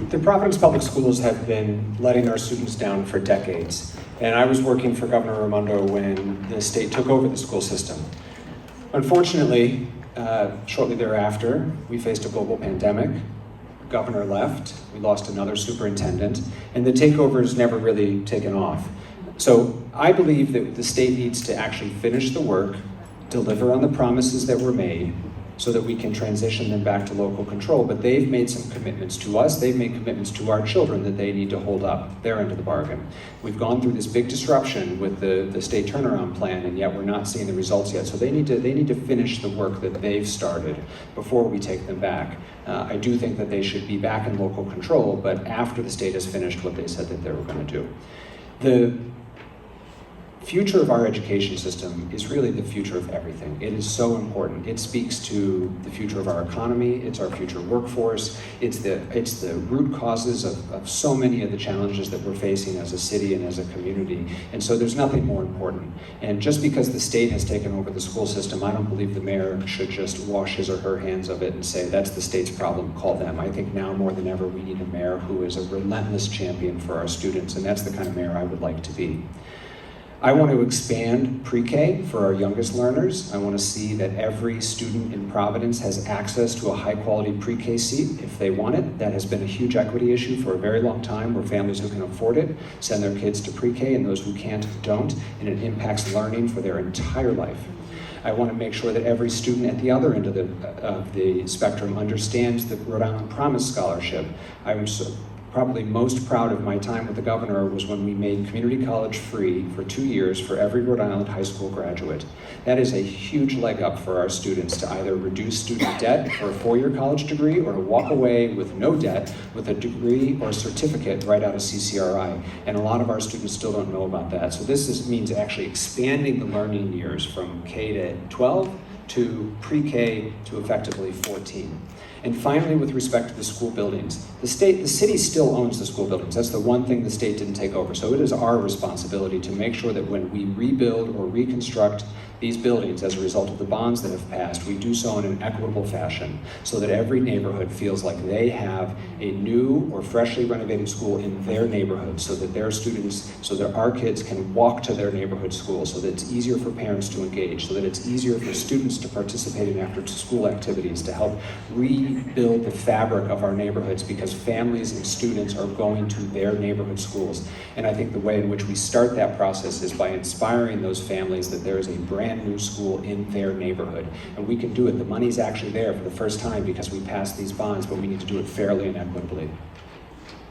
The Providence Public Schools have been letting our students down for decades, and I was working for Governor Raimondo when the state took over the school system. Unfortunately, shortly thereafter, we faced a global pandemic. The governor left, we lost another superintendent, and the takeover has never really taken off. So I believe that the state needs to actually finish the work, deliver on the promises that were made, so that we can transition them back to local control. But they've made some commitments to us, they've made commitments to our children that they need to hold up their end of the bargain. We've gone through this big disruption with the state turnaround plan, and yet we're not seeing the results yet. So they need to finish the work that they've started before we take them back. I do think that they should be back in local control, but after the state has finished what they said that they were going to do. The future of our education system is really the future of everything. It is so important. It speaks to the future of our economy, it's our future workforce, it's the root causes of so many of the challenges that we're facing as a city and as a community. And so there's nothing more important. And just because the state has taken over the school system, I don't believe the mayor should just wash his or her hands of it and say, that's the state's problem, call them. I think now more than ever we need a mayor who is a relentless champion for our students, and that's the kind of mayor I would like to be. I want to expand pre-K for our youngest learners. I want to see that every student in Providence has access to a high-quality pre-K seat if they want it. That has been a huge equity issue for a very long time, where families who can afford it send their kids to pre-K, and those who can't don't, and it impacts learning for their entire life. I want to make sure that every student at the other end of the spectrum understands the Rhode Island Promise scholarship. I'm probably most proud of my time with the governor was when we made community college free for 2 years for every Rhode Island high school graduate. That is a huge leg up for our students to either reduce student debt for a 4-year college degree, or to walk away with no debt with a degree or certificate right out of CCRI. And a lot of our students still don't know about that. So this means actually expanding the learning years from K to 12 to pre-K to effectively 14. And finally, with respect to the school buildings, the city still owns the school buildings. That's the one thing the state didn't take over. So it is our responsibility to make sure that when we rebuild or reconstruct these buildings as a result of the bonds that have passed, we do so in an equitable fashion, so that every neighborhood feels like they have a new or freshly renovated school in their neighborhood, so that their students, so that our kids can walk to their neighborhood school, so that it's easier for parents to engage, so that it's easier for students to participate in after-school activities, to help rebuild the fabric of our neighborhoods, because families and students are going to their neighborhood schools. And I think the way in which we start that process is by inspiring those families that there is a brand new school in their neighborhood. And we can do it. The money's actually there for the first time because we passed these bonds, but we need to do it fairly and equitably.